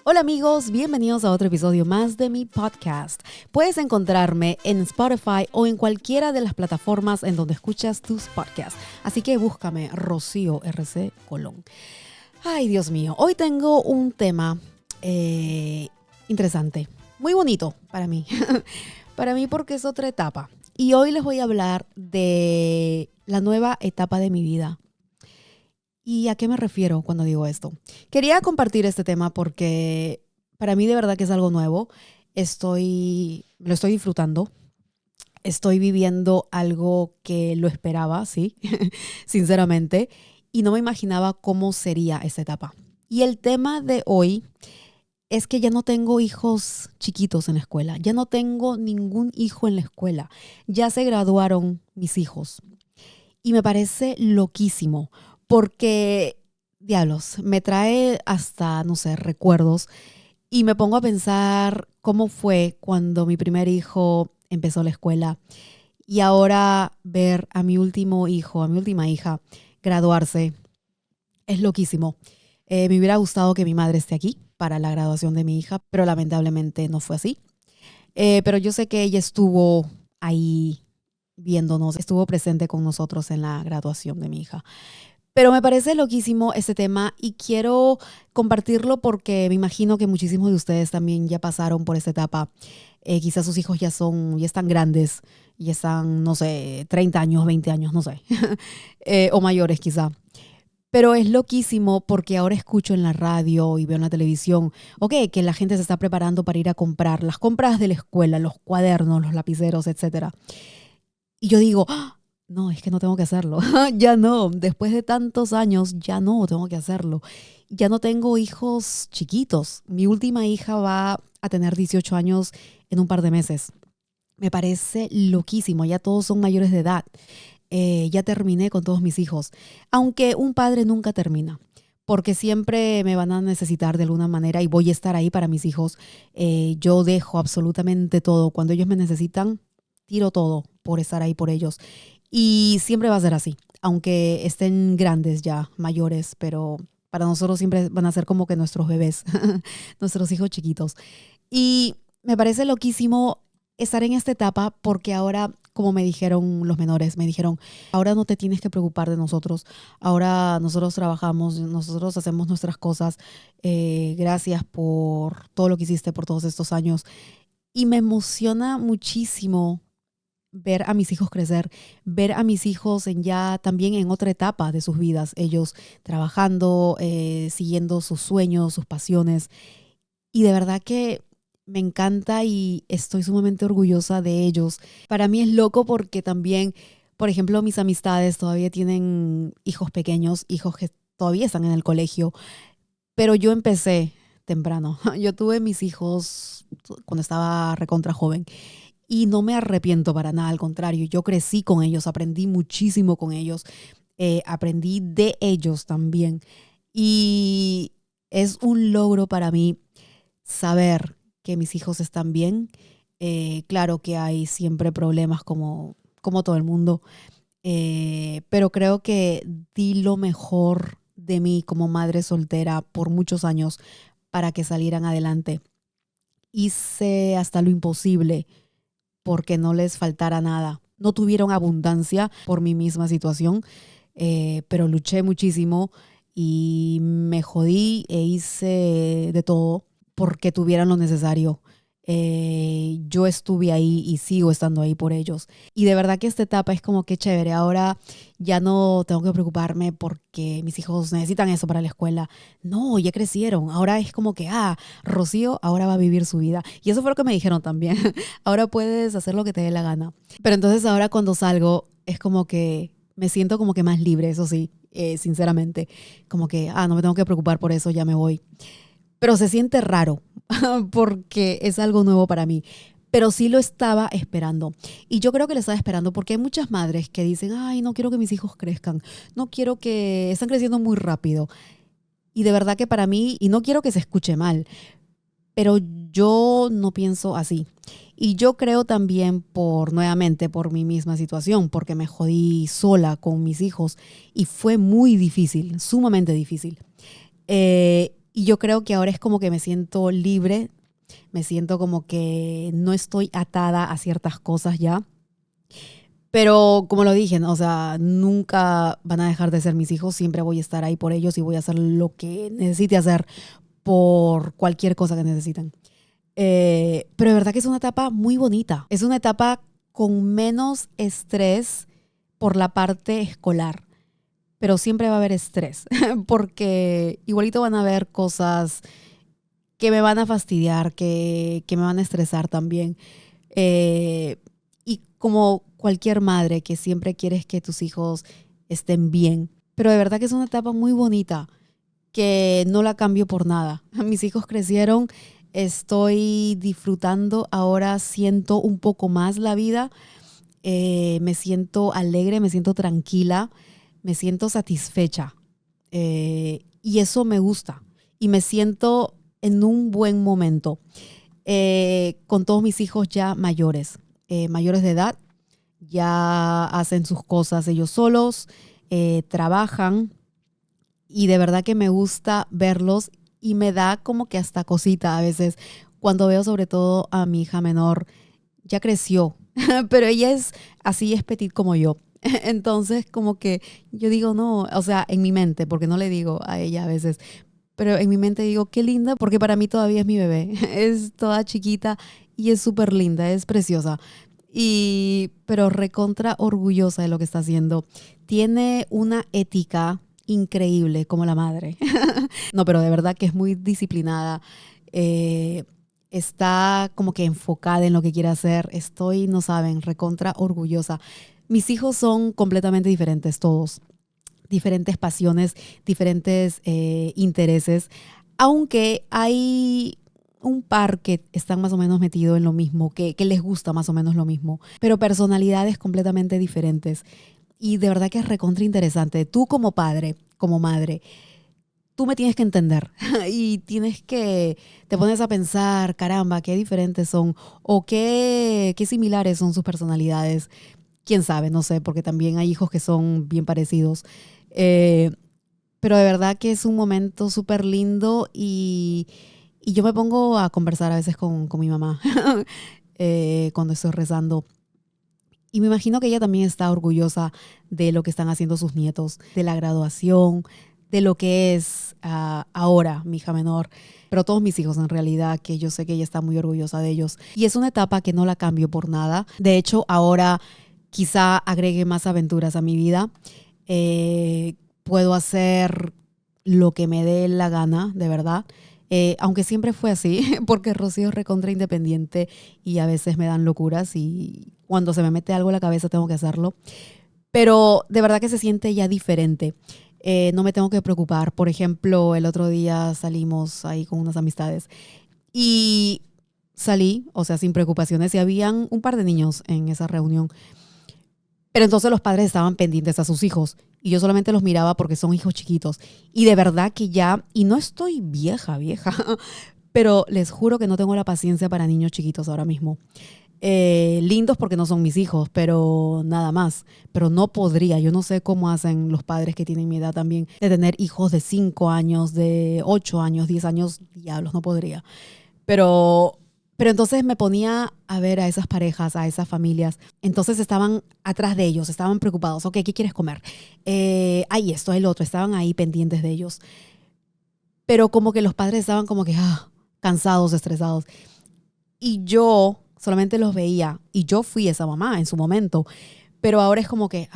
Hola amigos, bienvenidos a otro episodio más de mi podcast. Puedes encontrarme en Spotify o en cualquiera de las plataformas en donde escuchas tus podcasts. Así que búscame Rocío RC Colón. Ay, Dios mío, hoy tengo un tema interesante, muy bonito para mí. Para mí porque es otra etapa. Y hoy les voy a hablar de la nueva etapa de mi vida. ¿Y a qué me refiero cuando digo esto? Quería compartir este tema porque para mí de verdad que es algo nuevo. Lo estoy disfrutando. Estoy viviendo algo que lo esperaba, sí, sinceramente. Y no me imaginaba cómo sería esta etapa. Y el tema de hoy es que ya no tengo hijos chiquitos en la escuela. Ya no tengo ningún hijo en la escuela. Ya se graduaron mis hijos. Y me parece loquísimo. Porque, diablos, me trae hasta, no sé, recuerdos y me pongo a pensar cómo fue cuando mi primer hijo empezó la escuela y ahora ver a mi último hijo, a mi última hija graduarse es loquísimo. Me hubiera gustado que mi madre esté aquí para la graduación de mi hija, pero lamentablemente no fue así. Pero yo sé que ella estuvo ahí viéndonos, estuvo presente con nosotros en la graduación de mi hija. Pero me parece loquísimo este tema y quiero compartirlo porque me imagino que muchísimos de ustedes también ya pasaron por esta etapa. Quizás sus hijos ya están grandes, ya están, no sé, 30 años, 20 años, no sé, o mayores quizá. Pero es loquísimo porque ahora escucho en la radio y veo en la televisión, ok, que la gente se está preparando para ir a comprar las compras de la escuela, los cuadernos, los lapiceros, etcétera. Y yo digo, ¡ah! No, es que no tengo que hacerlo. Ya no, después de tantos años, ya no tengo que hacerlo. Ya no tengo hijos chiquitos. Mi última hija va a tener 18 años en un par de meses. Me parece loquísimo, ya todos son mayores de edad. Ya terminé con todos mis hijos. Aunque un padre nunca termina, porque siempre me van a necesitar de alguna manera y voy a estar ahí para mis hijos. Yo dejo absolutamente todo. Cuando ellos me necesitan, tiro todo por estar ahí por ellos. Y siempre va a ser así, aunque estén grandes ya, mayores, pero para nosotros siempre van a ser como que nuestros bebés, nuestros hijos chiquitos. Y me parece loquísimo estar en esta etapa porque ahora, como me dijeron los menores, me dijeron, ahora no te tienes que preocupar de nosotros, ahora nosotros trabajamos, nosotros hacemos nuestras cosas, gracias por todo lo que hiciste por todos estos años. Y me emociona muchísimo ver a mis hijos crecer, ver a mis hijos también en otra etapa de sus vidas, ellos trabajando, siguiendo sus sueños, sus pasiones. Y de verdad que me encanta y estoy sumamente orgullosa de ellos. Para mí es loco porque también, por ejemplo, mis amistades todavía tienen hijos pequeños, hijos que todavía están en el colegio, pero yo empecé temprano. Yo tuve mis hijos cuando estaba recontra joven. Y no me arrepiento para nada, al contrario, yo crecí con ellos, aprendí muchísimo con ellos, aprendí de ellos también. Y es un logro para mí saber que mis hijos están bien. Claro que hay siempre problemas como todo el mundo, pero creo que di lo mejor de mí como madre soltera por muchos años para que salieran adelante. Hice hasta lo imposible porque no les faltara nada. No tuvieron abundancia por mi misma situación, pero luché muchísimo y me jodí e hice de todo porque tuvieran lo necesario. Yo estuve ahí y sigo estando ahí por ellos. Y de verdad que esta etapa es como que chévere. Ahora ya no tengo que preocuparme porque mis hijos necesitan eso para la escuela. No, ya crecieron. Ahora es como que, Rocío ahora va a vivir su vida. Y eso fue lo que me dijeron también. Ahora puedes hacer lo que te dé la gana. Pero entonces ahora cuando salgo es como que me siento como que más libre, eso sí, sinceramente. Como que, no me tengo que preocupar por eso, ya me voy. Pero se siente raro porque es algo nuevo para mí. Pero sí lo estaba esperando. Y yo creo que lo estaba esperando porque hay muchas madres que dicen, ay, no quiero que mis hijos crezcan. No quiero que están creciendo muy rápido. Y de verdad que para mí, y no quiero que se escuche mal, pero yo no pienso así. Y yo creo también nuevamente, por mi misma situación, porque me jodí sola con mis hijos y fue muy difícil, sumamente difícil. Y yo creo que ahora es como que me siento libre, me siento como que no estoy atada a ciertas cosas ya. Pero como lo dije, ¿no? O sea, nunca van a dejar de ser mis hijos, siempre voy a estar ahí por ellos y voy a hacer lo que necesite hacer por cualquier cosa que necesiten. Pero de verdad que es una etapa muy bonita. Es una etapa con menos estrés por la parte escolar, pero siempre va a haber estrés, porque igualito van a haber cosas que me van a fastidiar, que me van a estresar también. Y como cualquier madre que siempre quieres que tus hijos estén bien, pero de verdad que es una etapa muy bonita que no la cambio por nada. Mis hijos crecieron, estoy disfrutando, ahora siento un poco más la vida, me siento alegre, me siento tranquila, me siento satisfecha y eso me gusta y me siento en un buen momento con todos mis hijos ya mayores, mayores de edad, ya hacen sus cosas ellos solos, trabajan y de verdad que me gusta verlos y me da como que hasta cosita a veces cuando veo sobre todo a mi hija menor, ya creció, pero ella es así, es petit como yo. Entonces como que yo digo, no, o sea, en mi mente, porque no le digo a ella a veces, pero en mi mente digo, qué linda, porque para mí todavía es mi bebé, es toda chiquita y es súper linda, es preciosa. Pero recontra orgullosa de lo que está haciendo. Tiene una ética increíble como la madre. No, pero de verdad que es muy disciplinada. Eh, Está como que enfocada en lo que quiere hacer. Estoy, no saben, recontra orgullosa. Mis hijos son completamente diferentes, todos. Diferentes pasiones, diferentes intereses. Aunque hay un par que están más o menos metidos en lo mismo, que les gusta más o menos lo mismo, pero personalidades completamente diferentes. Y de verdad que es recontra interesante. Tú como padre, como madre, tú me tienes que entender y te pones a pensar, caramba, qué diferentes son o qué similares son sus personalidades. Quién sabe, no sé, porque también hay hijos que son bien parecidos. Eh, pero de verdad que es un momento súper lindo y yo me pongo a conversar a veces con mi mamá cuando estoy rezando. Y me imagino que ella también está orgullosa de lo que están haciendo sus nietos, de la graduación, de lo que es ahora mi hija menor, pero todos mis hijos en realidad, que yo sé que ella está muy orgullosa de ellos. Y es una etapa que no la cambio por nada. De hecho, ahora quizá agregue más aventuras a mi vida. Puedo hacer lo que me dé la gana, de verdad. Aunque siempre fue así, porque Rocío es recontra independiente y a veces me dan locuras y cuando se me mete algo en la cabeza tengo que hacerlo. Pero de verdad que se siente ya diferente. No me tengo que preocupar. Por ejemplo, el otro día salimos ahí con unas amistades y salí, o sea, sin preocupaciones y habían un par de niños en esa reunión. Pero entonces los padres estaban pendientes a sus hijos y yo solamente los miraba porque son hijos chiquitos. Y de verdad que ya, y no estoy vieja, vieja, pero les juro que no tengo la paciencia para niños chiquitos ahora mismo. Lindos porque no son mis hijos, pero nada más. Pero no podría, yo no sé cómo hacen los padres que tienen mi edad también, de tener hijos de 5 años, de 8 años, 10 años, diablos, no podría. Pero, pero entonces me ponía a ver a esas parejas, a esas familias. Entonces estaban atrás de ellos, estaban preocupados. Ok, ¿qué quieres comer? Hay esto, hay lo otro. Estaban ahí pendientes de ellos. Pero como que los padres estaban como que cansados, estresados. Y yo solamente los veía. Y yo fui esa mamá en su momento. Pero ahora es como que,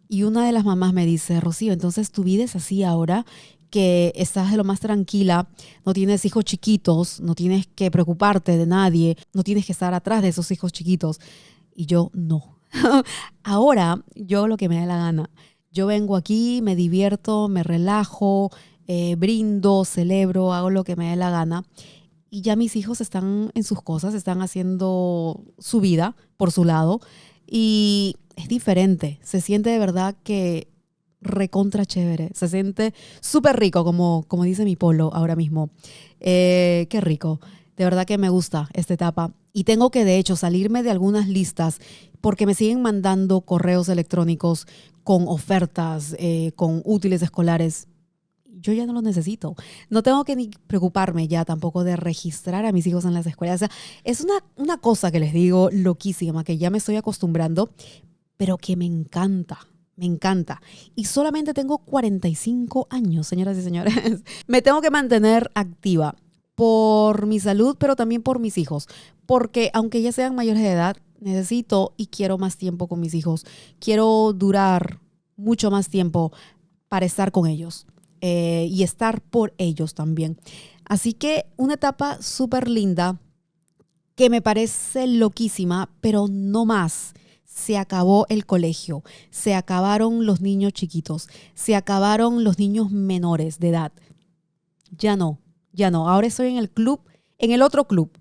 y una de las mamás me dice, Rocío, entonces tu vida es así ahora, que estás de lo más tranquila, no tienes hijos chiquitos, no tienes que preocuparte de nadie, no tienes que estar atrás de esos hijos chiquitos. Y yo, no. Ahora yo lo que me da la gana. Yo vengo aquí, me divierto, me relajo, brindo, celebro, hago lo que me dé la gana. Y ya mis hijos están en sus cosas, están haciendo su vida por su lado. Y es diferente. Se siente de verdad que recontra chévere. Se siente súper rico, como dice mi polo ahora mismo. Qué rico. De verdad que me gusta esta etapa. Y tengo que, de hecho, salirme de algunas listas porque me siguen mandando correos electrónicos con ofertas, con útiles escolares. yo ya no lo necesito. No tengo que ni preocuparme ya tampoco de registrar a mis hijos en las escuelas. O sea, es una cosa que les digo loquísima, que ya me estoy acostumbrando, pero que me encanta. Me encanta. Y solamente tengo 45 años, señoras y señores. Me tengo que mantener activa por mi salud, pero también por mis hijos. Porque aunque ya sean mayores de edad, necesito y quiero más tiempo con mis hijos. Quiero durar mucho más tiempo para estar con ellos y estar por ellos también. Así que una etapa súper linda que me parece loquísima, pero no más. Se acabó el colegio, se acabaron los niños chiquitos, se acabaron los niños menores de edad. Ya no, ya no. Ahora estoy en el club, en el otro club.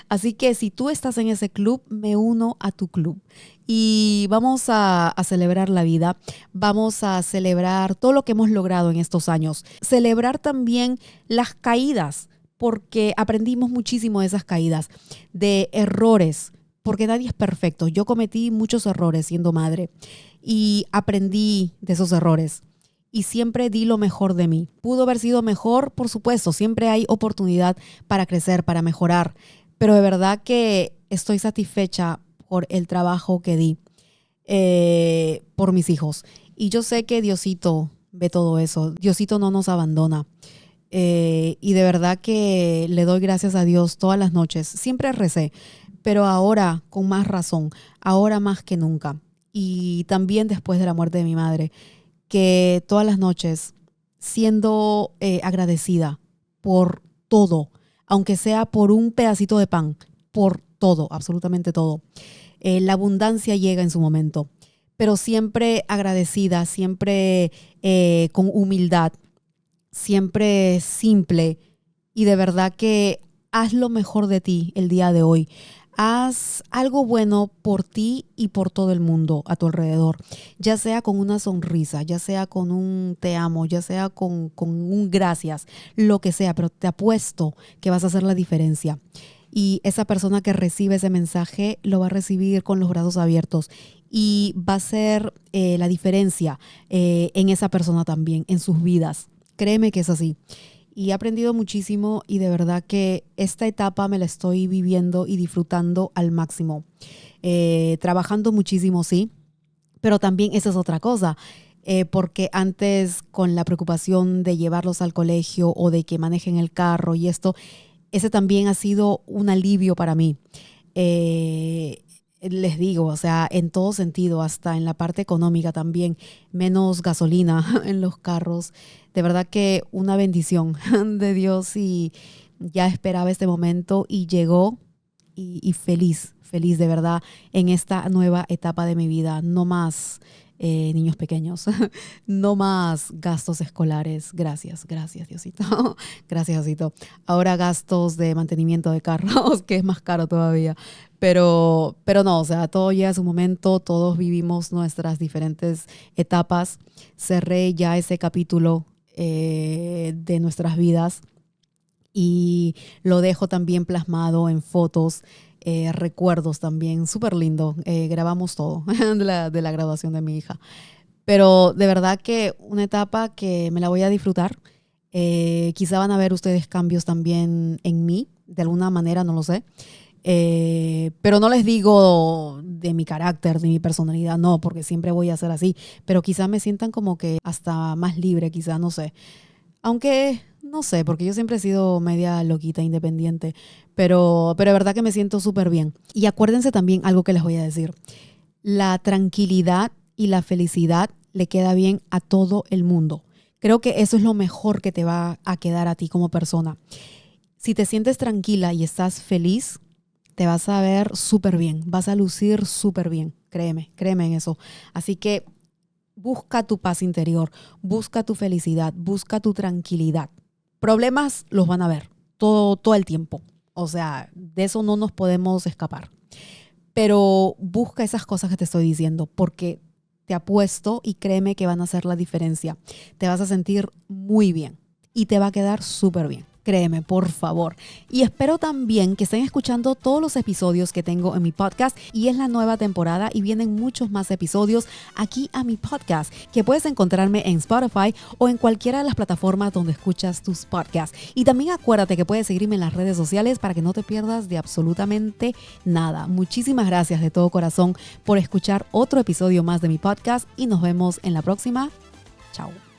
Así que si tú estás en ese club, me uno a tu club. Y vamos a celebrar la vida, vamos a celebrar todo lo que hemos logrado en estos años. Celebrar también las caídas, porque aprendimos muchísimo de esas caídas, de errores, porque nadie es perfecto. Yo cometí muchos errores siendo madre y aprendí de esos errores. Y siempre di lo mejor de mí. Pudo haber sido mejor, por supuesto. Siempre hay oportunidad para crecer, para mejorar. Pero de verdad que estoy satisfecha por el trabajo que di por mis hijos. Y yo sé que Diosito ve todo eso. Diosito no nos abandona. Y de verdad que le doy gracias a Dios todas las noches. Siempre recé, pero ahora con más razón, ahora más que nunca. Y también después de la muerte de mi madre, que todas las noches siendo agradecida por todo, aunque sea por un pedacito de pan, por todo, absolutamente todo. La abundancia llega en su momento, pero siempre agradecida, siempre con humildad, siempre simple y de verdad que haz lo mejor de ti el día de hoy. Haz algo bueno por ti y por todo el mundo a tu alrededor, ya sea con una sonrisa, ya sea con un te amo, ya sea con un gracias, lo que sea, pero te apuesto que vas a hacer la diferencia. Y esa persona que recibe ese mensaje lo va a recibir con los brazos abiertos y va a ser la diferencia en esa persona también, en sus vidas. Créeme que es así. Y he aprendido muchísimo y de verdad que esta etapa me la estoy viviendo y disfrutando al máximo. Trabajando muchísimo, sí, pero también esa es otra cosa. Porque antes con la preocupación de llevarlos al colegio o de que manejen el carro y esto, ese también ha sido un alivio para mí. Les digo, o sea, en todo sentido, hasta en la parte económica también, menos gasolina en los carros. De verdad que una bendición de Dios y ya esperaba este momento y llegó y feliz, feliz de verdad en esta nueva etapa de mi vida. No más niños pequeños, no más gastos escolares. Gracias, gracias Diosito. Gracias Diosito. Ahora gastos de mantenimiento de carros, que es más caro todavía. Pero no, o sea, todo llega a su momento, todos vivimos nuestras diferentes etapas. Cerré ya ese capítulo de nuestras vidas y lo dejo también plasmado en fotos, recuerdos también, súper lindo. Grabamos todo de la graduación de mi hija. Pero de verdad que una etapa que me la voy a disfrutar. Quizá van a ver ustedes cambios también en mí, de alguna manera, no lo sé. Pero no les digo de mi carácter, de mi personalidad, no, porque siempre voy a ser así. Pero quizá me sientan como que hasta más libre, quizá, no sé. Aunque, no sé, porque yo siempre he sido media loquita, independiente. Pero de verdad que me siento súper bien. Y acuérdense también algo que les voy a decir. La tranquilidad y la felicidad le queda bien a todo el mundo. Creo que eso es lo mejor que te va a quedar a ti como persona. Si te sientes tranquila y estás feliz, te vas a ver súper bien, vas a lucir súper bien, créeme en eso. Así que busca tu paz interior, busca tu felicidad, busca tu tranquilidad. Problemas los van a ver todo el tiempo, o sea, de eso no nos podemos escapar. Pero busca esas cosas que te estoy diciendo, porque te apuesto y créeme que van a hacer la diferencia. Te vas a sentir muy bien y te va a quedar súper bien. Créeme, por favor. Y espero también que estén escuchando todos los episodios que tengo en mi podcast. Y es la nueva temporada y vienen muchos más episodios aquí a mi podcast, que puedes encontrarme en Spotify o en cualquiera de las plataformas donde escuchas tus podcasts. Y también acuérdate que puedes seguirme en las redes sociales para que no te pierdas de absolutamente nada. Muchísimas gracias de todo corazón por escuchar otro episodio más de mi podcast y nos vemos en la próxima. Chao.